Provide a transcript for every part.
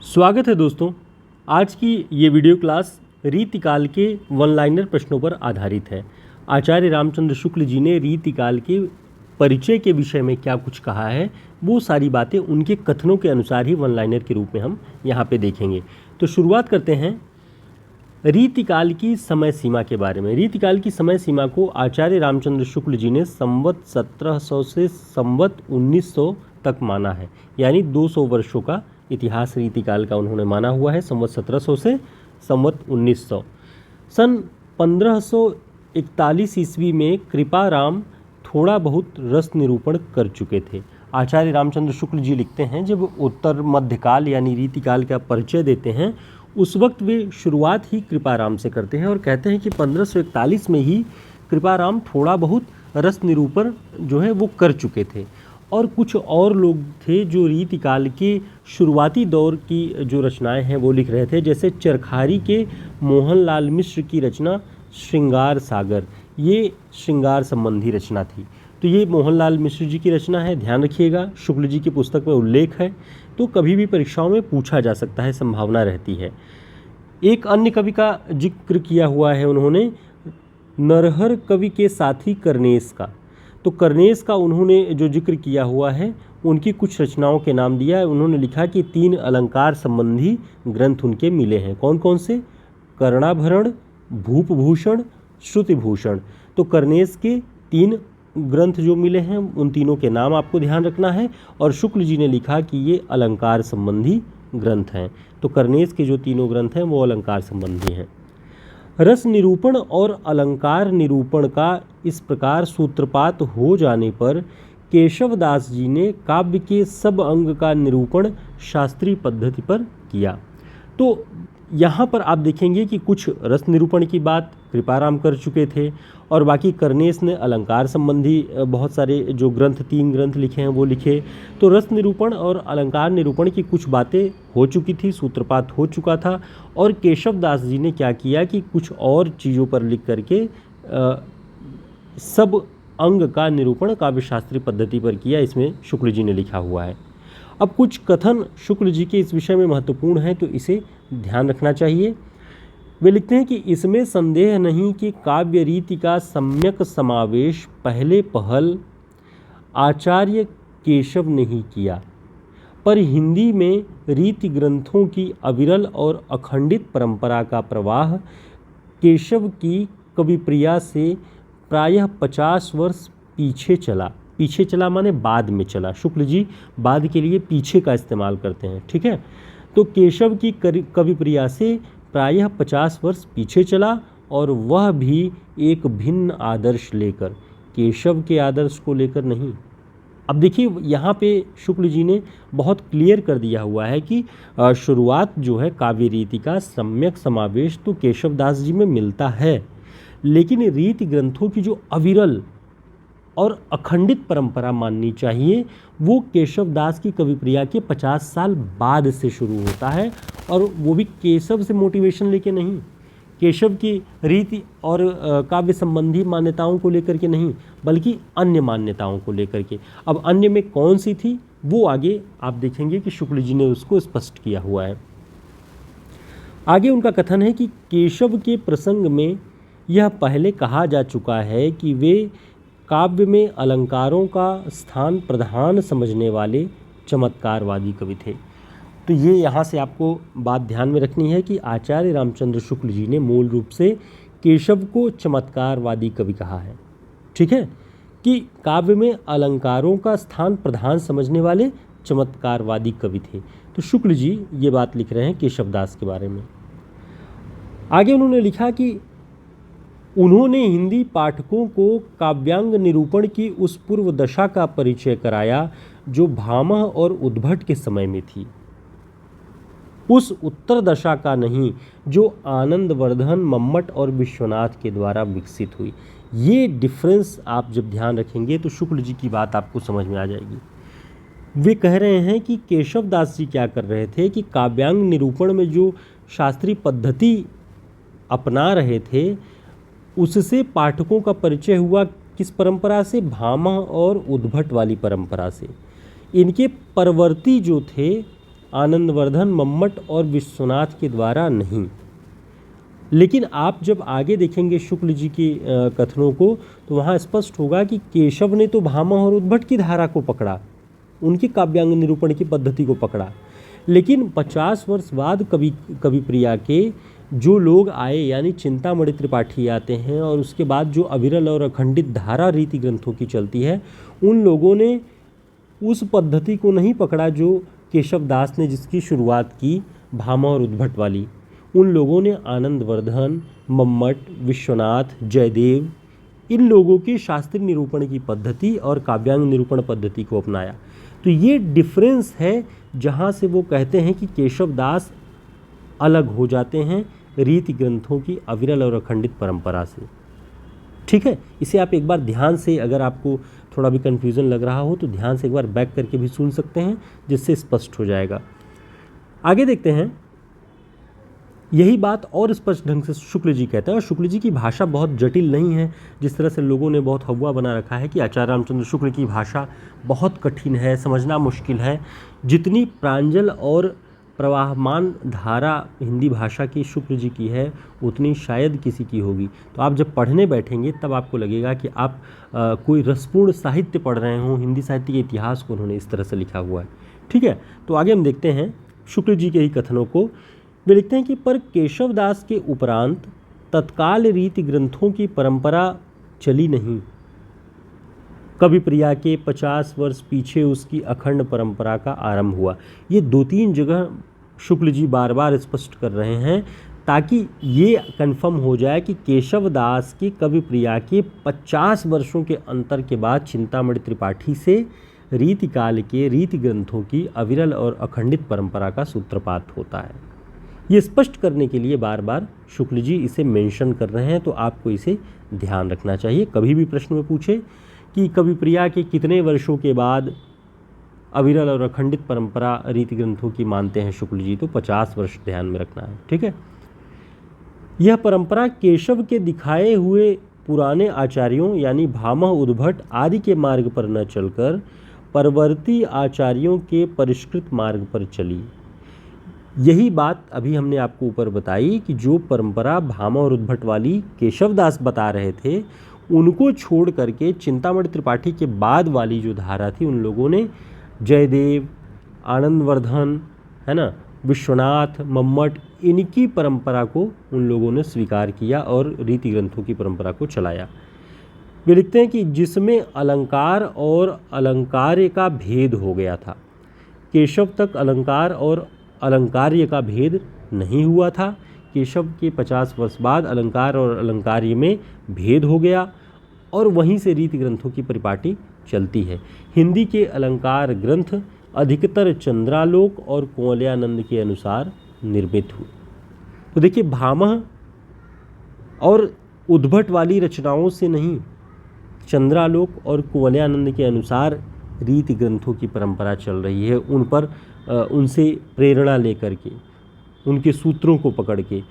स्वागत है दोस्तों। आज की ये वीडियो क्लास रीतिकाल के वन लाइनर प्रश्नों पर आधारित है। आचार्य रामचंद्र शुक्ल जी ने रीतिकाल के परिचय के विषय में क्या कुछ कहा है, वो सारी बातें उनके कथनों के अनुसार ही वन लाइनर के रूप में हम यहाँ पे देखेंगे। तो शुरुआत करते हैं रीतिकाल की समय सीमा के बारे में। रीतिकाल की समय सीमा को आचार्य रामचंद्र शुक्ल जी ने संवत 1700 से संवत 1900 तक माना है, यानी 200 वर्षों का इतिहास रीतिकाल का उन्होंने माना हुआ है। संवत 1700 से संवत 1900। सन 1541 ईस्वी में कृपाराम थोड़ा बहुत रस निरूपण कर चुके थे। आचार्य रामचंद्र शुक्ल जी लिखते हैं, जब उत्तर मध्यकाल यानी रीतिकाल का परिचय देते हैं उस वक्त वे शुरुआत ही कृपाराम से करते हैं और कहते हैं कि 1541 में ही कृपाराम थोड़ा बहुत रस निरूपण जो है वो कर चुके थे और कुछ और लोग थे जो रीतिकाल के शुरुआती दौर की जो रचनाएं हैं वो लिख रहे थे। जैसे चरखारी के मोहनलाल मिश्र की रचना श्रृंगार सागर, ये श्रृंगार संबंधी रचना थी। तो ये मोहनलाल मिश्र जी की रचना है, ध्यान रखिएगा। शुक्ल जी की पुस्तक में उल्लेख है, तो कभी भी परीक्षाओं में पूछा जा सकता है, संभावना रहती है। एक अन्य कवि का जिक्र किया हुआ है उन्होंने, नरहर कवि के साथी कर्नेश का। तो कर्नेश का उन्होंने जो जिक्र किया हुआ है, उनकी कुछ रचनाओं के नाम दिया है। उन्होंने लिखा कि 3 अलंकार संबंधी ग्रंथ उनके मिले हैं। कौन कौन से? कर्णाभरण, भूपभूषण, श्रुतिभूषण। तो कर्नेश के 3 ग्रंथ जो मिले हैं उन तीनों के नाम आपको ध्यान रखना है। और शुक्ल जी ने लिखा कि ये अलंकार संबंधी ग्रंथ हैं। तो कर्नेश के जो तीनों ग्रंथ हैं वो अलंकार संबंधी हैं। रस निरूपण और अलंकार निरूपण का इस प्रकार सूत्रपात हो जाने पर केशवदास जी ने काव्य के सब अंग का निरूपण शास्त्रीय पद्धति पर किया। तो यहाँ पर आप देखेंगे कि कुछ रस निरूपण की बात कृपाराम कर चुके थे और बाकी कर्नेश ने अलंकार संबंधी बहुत सारे जो ग्रंथ 3 ग्रंथ लिखे हैं वो लिखे। तो रस निरूपण और अलंकार निरूपण की कुछ बातें हो चुकी थी, सूत्रपात हो चुका था। और केशवदास जी ने क्या किया कि कुछ और चीज़ों पर लिख करके सब अंग का निरूपण काव्य शास्त्रीय पद्धति पर किया, इसमें शुक्ल जी ने लिखा हुआ है। अब कुछ कथन शुक्ल जी के इस विषय में महत्वपूर्ण है, तो इसे ध्यान रखना चाहिए। वे लिखते हैं कि इसमें संदेह नहीं कि काव्य रीति का सम्यक समावेश पहले पहल आचार्य केशव ने ही किया, पर हिंदी में रीति ग्रंथों की अविरल और अखंडित परंपरा का प्रवाह केशव की कविप्रिया से प्रायः 50 वर्ष पीछे चला। पीछे चला माने बाद में चला। शुक्ल जी बाद के लिए पीछे का इस्तेमाल करते हैं, ठीक है। तो केशव की कविप्रिया से प्रायः 50 वर्ष पीछे चला और वह भी एक भिन्न आदर्श लेकर, केशव के आदर्श को लेकर नहीं। अब देखिए यहाँ पे शुक्ल जी ने बहुत क्लियर कर दिया हुआ है कि शुरुआत जो है काव्य रीति का सम्यक समावेश तो केशवदास जी में मिलता है, लेकिन रीति ग्रंथों की जो अविरल और अखंडित परंपरा माननी चाहिए वो केशवदास की कविप्रिया के 50 साल बाद से शुरू होता है। और वो भी केशव से मोटिवेशन लेके नहीं, केशव की रीति और काव्य संबंधी मान्यताओं को लेकर के नहीं, बल्कि अन्य मान्यताओं को लेकर के। अब अन्य में कौन सी थी वो आगे आप देखेंगे कि शुक्ल जी ने उसको स्पष्ट किया हुआ है। आगे उनका कथन है कि केशव के प्रसंग में यह पहले कहा जा चुका है कि वे काव्य में अलंकारों का स्थान प्रधान समझने वाले चमत्कारवादी कवि थे। तो ये यहाँ से आपको बात ध्यान में रखनी है कि आचार्य रामचंद्र शुक्ल जी ने मूल रूप से केशव को चमत्कारवादी कवि कहा है, ठीक है, कि काव्य में अलंकारों का स्थान प्रधान समझने वाले चमत्कारवादी कवि थे। तो शुक्ल जी ये बात लिख रहे हैं केशवदास के बारे में। आगे उन्होंने लिखा कि उन्होंने हिंदी पाठकों को काव्यांग निरूपण की उस पूर्व दशा का परिचय कराया जो भामह और उद्भट के समय में थी, उस उत्तर दशा का नहीं जो आनंदवर्धन, मम्मट और विश्वनाथ के द्वारा विकसित हुई। ये डिफरेंस आप जब ध्यान रखेंगे तो शुक्ल जी की बात आपको समझ में आ जाएगी। वे कह रहे हैं कि केशवदास जी क्या कर रहे थे कि काव्यांग निरूपण में जो शास्त्रीय पद्धति अपना रहे थे उससे पाठकों का परिचय हुआ किस परंपरा से? भामह और उद्भट वाली परंपरा से। इनके परवर्ती जो थे आनंदवर्धन, मम्मट और विश्वनाथ के द्वारा नहीं। लेकिन आप जब आगे देखेंगे शुक्ल जी के कथनों को तो वहाँ स्पष्ट होगा कि केशव ने तो भामह और उद्भट की धारा को पकड़ा, उनकी काव्यांग निरूपण की पद्धति को पकड़ा, लेकिन 50 वर्ष बाद कवि प्रिया के जो लोग आए यानी चिंतामणि त्रिपाठी आते हैं और उसके बाद जो अविरल और अखंडित धारा रीति ग्रंथों की चलती है, उन लोगों ने उस पद्धति को नहीं पकड़ा जो केशव दास ने जिसकी शुरुआत की भामह और उद्भट वाली। उन लोगों ने आनंदवर्धन, मम्मट, विश्वनाथ, जयदेव इन लोगों के शास्त्रीय निरूपण की पद्धति और काव्यांग निरूपण पद्धति को अपनाया। तो ये डिफरेंस है जहाँ से वो कहते हैं कि केशव दास अलग हो जाते हैं रीति ग्रंथों की अविरल और अखंडित परंपरा से। ठीक है, इसे आप एक बार ध्यान से, अगर आपको थोड़ा भी कन्फ्यूज़न लग रहा हो तो ध्यान से एक बार बैक करके भी सुन सकते हैं, जिससे स्पष्ट हो जाएगा। आगे देखते हैं, यही बात और स्पष्ट ढंग से शुक्ल जी कहते हैं। और शुक्ल जी की भाषा बहुत जटिल नहीं है, जिस तरह से लोगों ने बहुत हवा बना रखा है कि आचार्य रामचंद्र शुक्ल की भाषा बहुत कठिन है, समझना मुश्किल है। जितनी प्रांजल और प्रवाहमान धारा हिंदी भाषा की शुक्ल जी की है, उतनी शायद किसी की होगी। तो आप जब पढ़ने बैठेंगे तब आपको लगेगा कि आप कोई रसपूर्ण साहित्य पढ़ रहे हों, हिंदी साहित्य के इतिहास को उन्होंने इस तरह से लिखा हुआ है। ठीक है, तो आगे हम देखते हैं शुक्ल जी के ही कथनों को। वे लिखते हैं कि पर केशव दास के उपरांत तत्काल रीति ग्रंथों की परंपरा चली नहीं। कवि प्रिया के 50 वर्ष पीछे उसकी अखंड परंपरा का आरंभ हुआ। ये 2-3 जगह शुक्ल जी बार बार स्पष्ट कर रहे हैं ताकि ये कंफर्म हो जाए कि केशव दास की कवि प्रिया के 50 वर्षों के अंतर के बाद चिंतामणि त्रिपाठी से रीति काल के रीति ग्रंथों की अविरल और अखंडित परंपरा का सूत्रपात होता है। ये स्पष्ट करने के लिए बार बार शुक्ल जी इसे मेंशन कर रहे हैं, तो आपको इसे ध्यान रखना चाहिए। कभी भी प्रश्न में पूछे कि कवि प्रिया के कितने वर्षों के बाद अविरल और अखंडित परंपरा रीति ग्रंथों की मानते हैं शुक्ल जी, तो 50 वर्ष ध्यान में रखना है। ठीक है, यह परंपरा केशव के दिखाए हुए पुराने आचार्यों यानी भामह, उद्भट आदि के मार्ग पर न चलकर परवर्ती आचार्यों के परिष्कृत मार्ग पर चली। यही बात अभी हमने आपको ऊपर बताई कि जो परंपरा भामह और उद्भट वाली केशव दास बता रहे थे, उनको छोड़ करके चिंतामणि त्रिपाठी के बाद वाली जो धारा थी, उन लोगों ने जयदेव, आनंदवर्धन, है ना, विश्वनाथ, मम्मट, इनकी परंपरा को उन लोगों ने स्वीकार किया और रीति ग्रंथों की परंपरा को चलाया। वे लिखते हैं कि जिसमें अलंकार और अलंकार्य का भेद हो गया था। केशव तक अलंकार और अलंकार्य का भेद नहीं हुआ था। केशव के 50 वर्ष बाद अलंकार और अलंकार्य में भेद हो गया और वहीं से रीति ग्रंथों की परिपाटी चलती है। हिंदी के अलंकार ग्रंथ अधिकतर चंद्रालोक और कुवलयानंद के अनुसार निर्मित हुए। तो देखिए, भामह और उद्भट वाली रचनाओं से नहीं, चंद्रालोक और कुवलयानंद के अनुसार रीति ग्रंथों की परंपरा चल रही है। उन पर उनसे प्रेरणा लेकर के, उनके सूत्रों को पकड़ के।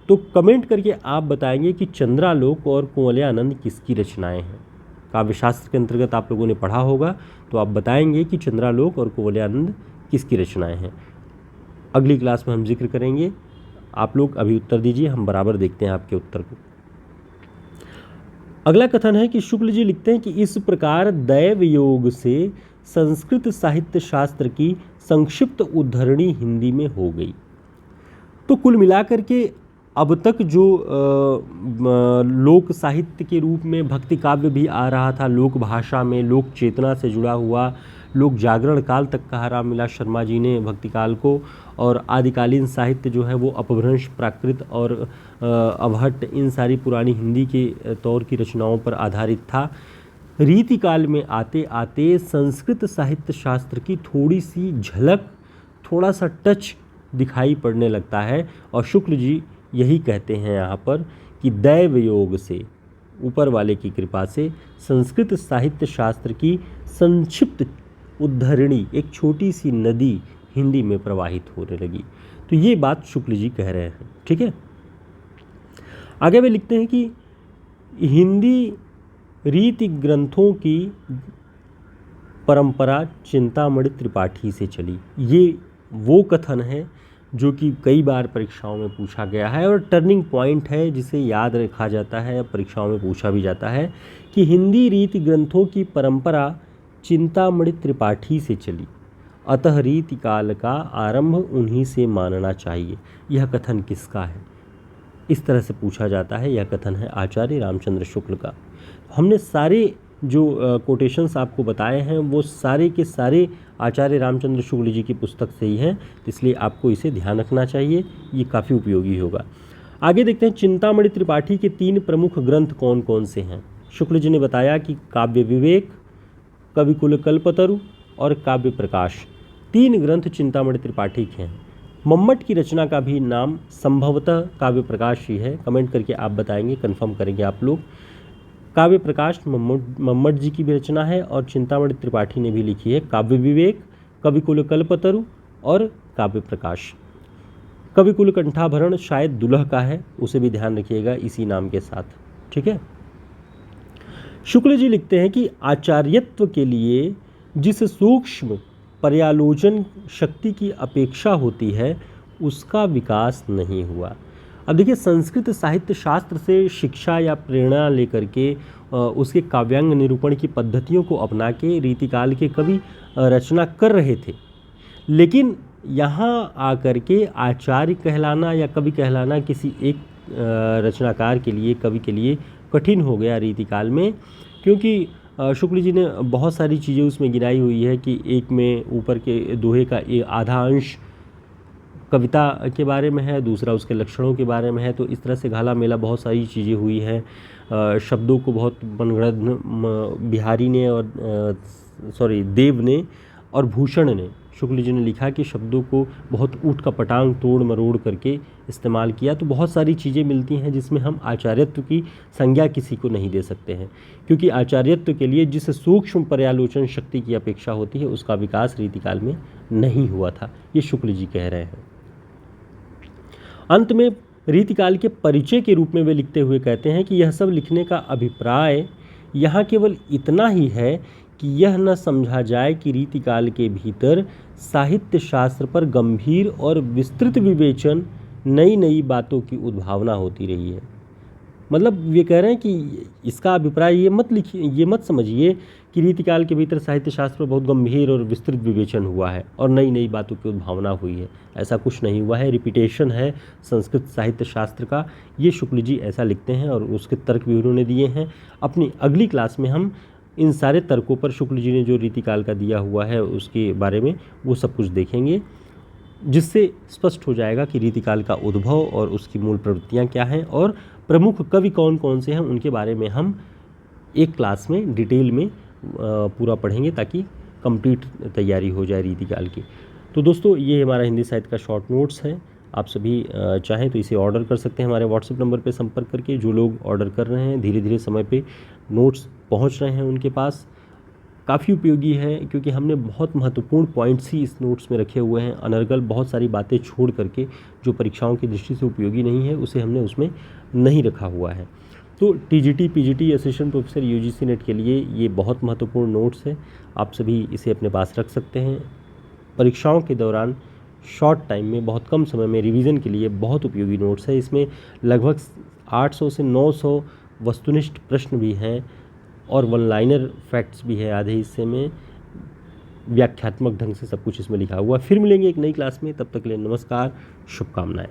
तो कमेंट करके आप बताएंगे कि चंद्रालोक और कुवलयानंद किसकी रचनाएं हैं। काव्यशास्त्र के अंतर्गत आप लोगों ने पढ़ा होगा, तो आप बताएंगे कि चंद्रालोक और कुवलयानंद किसकी रचनाएं हैं। अगली क्लास में हम जिक्र करेंगे। आप लोग अभी उत्तर दीजिए, हम बराबर देखते हैं आपके उत्तर को। अगला कथन है कि शुक्ल जी लिखते हैं कि इस प्रकार दैव योग से संस्कृत साहित्य शास्त्र की संक्षिप्त उद्धरणी हिंदी में हो गई। तो कुल मिलाकर के अब तक जो लोक साहित्य के रूप में भक्ति काव्य भी आ रहा था, लोक भाषा में लोक चेतना से जुड़ा हुआ, लोक जागरण काल तक कहा रामविलास शर्मा जी ने भक्ति काल को, और आदिकालीन साहित्य जो है वो अपभ्रंश, प्राकृत और अभट्ट, इन सारी पुरानी हिंदी के तौर की रचनाओं पर आधारित था। रीति काल में आते आते संस्कृत साहित्य शास्त्र की थोड़ी सी झलक, थोड़ा सा टच दिखाई पड़ने लगता है। और शुक्ल जी यही कहते हैं यहाँ पर कि दैव योग से, ऊपर वाले की कृपा से, संस्कृत साहित्य शास्त्र की संक्षिप्त उद्धरणी, एक छोटी सी नदी हिंदी में प्रवाहित होने लगी। तो ये बात शुक्ल जी कह रहे हैं। ठीक है, आगे वे लिखते हैं कि हिंदी रीति ग्रंथों की परंपरा चिंतामणि त्रिपाठी से चली। ये वो कथन है जो कि कई बार परीक्षाओं में पूछा गया है और टर्निंग पॉइंट है, जिसे याद रखा जाता है, परीक्षाओं में पूछा भी जाता है कि हिंदी रीति ग्रंथों की परंपरा चिंतामणि त्रिपाठी से चली, अतः रीति काल का आरंभ उन्हीं से मानना चाहिए। यह कथन किसका है? इस तरह से पूछा जाता है। यह कथन है आचार्य रामचंद्र शुक्ल का। हमने सारे जो कोटेशंस आपको बताए हैं वो सारे के सारे आचार्य रामचंद्र शुक्ल जी की पुस्तक से ही हैं, इसलिए आपको इसे ध्यान रखना चाहिए, ये काफ़ी उपयोगी होगा। आगे देखते हैं चिंतामणि त्रिपाठी के 3 प्रमुख ग्रंथ कौन कौन से हैं। शुक्ल जी ने बताया कि काव्य विवेक, कविकुल कल्पतरु और काव्य प्रकाश, 3 ग्रंथ चिंतामणि त्रिपाठी के हैं। मम्मट की रचना का भी नाम संभवतः काव्य प्रकाश ही है। कमेंट करके आप बताएंगे, कंफर्म करेंगे आप लोग। काव्य प्रकाश मम्मट जी की भी रचना है और चिंतामणि त्रिपाठी ने भी लिखी है। काव्य विवेक, कविकुल कल्पतरु और काव्य प्रकाश। कविकुल कंठाभरण शायद दुल्ह का है, उसे भी ध्यान रखिएगा इसी नाम के साथ, ठीक है। शुक्ल जी लिखते हैं कि आचार्यत्व के लिए जिस सूक्ष्म पर्यालोचन शक्ति की अपेक्षा होती है उसका विकास नहीं हुआ। अब देखिए, संस्कृत साहित्य शास्त्र से शिक्षा या प्रेरणा लेकर के उसके काव्यांग निरूपण की पद्धतियों को अपना के रीतिकाल के कवि रचना कर रहे थे, लेकिन यहाँ आकर के आचार्य कहलाना या कवि कहलाना किसी एक रचनाकार के लिए, कवि के लिए कठिन हो गया रीतिकाल में, क्योंकि शुक्ल जी ने बहुत सारी चीज़ें उसमें गिनाई हुई है कि एक में ऊपर के दोहे का आधा अंश कविता के बारे में है, दूसरा उसके लक्षणों के बारे में है। तो इस तरह से घाला मेला बहुत सारी चीज़ें हुई हैं। शब्दों को बहुत मनगढ़ंत बिहारी ने और देव ने और भूषण ने, शुक्ल जी ने लिखा कि शब्दों को बहुत ऊट का पटांग तोड़ मरोड़ करके इस्तेमाल किया। तो बहुत सारी चीज़ें मिलती हैं जिसमें हम आचार्यत्व की संज्ञा किसी को नहीं दे सकते हैं, क्योंकि आचार्यत्व के लिए जिस सूक्ष्म पर्यालोचन शक्ति की अपेक्षा होती है उसका विकास रीतिकाल में नहीं हुआ था, ये शुक्ल जी कह रहे हैं। अंत में रीतिकाल के परिचय के रूप में वे लिखते हुए कहते हैं कि यह सब लिखने का अभिप्राय यहाँ केवल इतना ही है कि यह न समझा जाए कि रीतिकाल के भीतर साहित्य शास्त्र पर गंभीर और विस्तृत विवेचन, नई नई बातों की उद्भावना होती रही है। मतलब वे कह रहे हैं कि इसका अभिप्राय ये मत लिखिए, ये मत समझिए कि रीतिकाल के भीतर साहित्य शास्त्र पर बहुत गंभीर और विस्तृत विवेचन हुआ है और नई नई बातों की उद्भावना हुई है। ऐसा कुछ नहीं हुआ है, रिपीटेशन है संस्कृत साहित्य शास्त्र का। ये शुक्ल जी ऐसा लिखते हैं और उसके तर्क भी उन्होंने दिए हैं। अपनी अगली क्लास में हम इन सारे तर्कों पर शुक्ल जी ने जो रीतिकाल का दिया हुआ है उसके बारे में वो सब कुछ देखेंगे, जिससे स्पष्ट हो जाएगा कि रीतिकाल का उद्भव और उसकी मूल प्रवृत्तियाँ क्या हैं और प्रमुख कवि कौन कौन से हैं उनके बारे में हम एक क्लास में डिटेल में पूरा पढ़ेंगे, ताकि कंप्लीट तैयारी हो जाए रीतिकाल की। तो दोस्तों, ये हमारा हिंदी साहित्य का शॉर्ट नोट्स है। आप सभी चाहें तो इसे ऑर्डर कर सकते हैं हमारे व्हाट्सएप नंबर पे संपर्क करके। जो लोग ऑर्डर कर रहे हैं, धीरे धीरे समय पे नोट्स पहुंच रहे हैं उनके पास। काफ़ी उपयोगी है क्योंकि हमने बहुत महत्वपूर्ण पॉइंट्स ही इस नोट्स में रखे हुए हैं। अनर्गल बहुत सारी बातें छोड़ करके जो परीक्षाओं की दृष्टि से उपयोगी नहीं है उसे हमने उसमें नहीं रखा हुआ है। तो TGT, PGT, assistant professor, UGC net के लिए ये बहुत महत्वपूर्ण नोट्स है। आप सभी इसे अपने पास रख सकते हैं। परीक्षाओं के दौरान शॉर्ट टाइम में, बहुत कम समय में रिवीजन के लिए बहुत उपयोगी नोट्स है। इसमें लगभग 800 से 900 वस्तुनिष्ठ प्रश्न भी हैं और वन लाइनर फैक्ट्स भी है आधे हिस्से में। व्याख्यात्मक ढंग से सब कुछ इसमें लिखा हुआ। फिर मिलेंगे एक नई क्लास में, तब तक के लिए नमस्कार, शुभकामनाएं।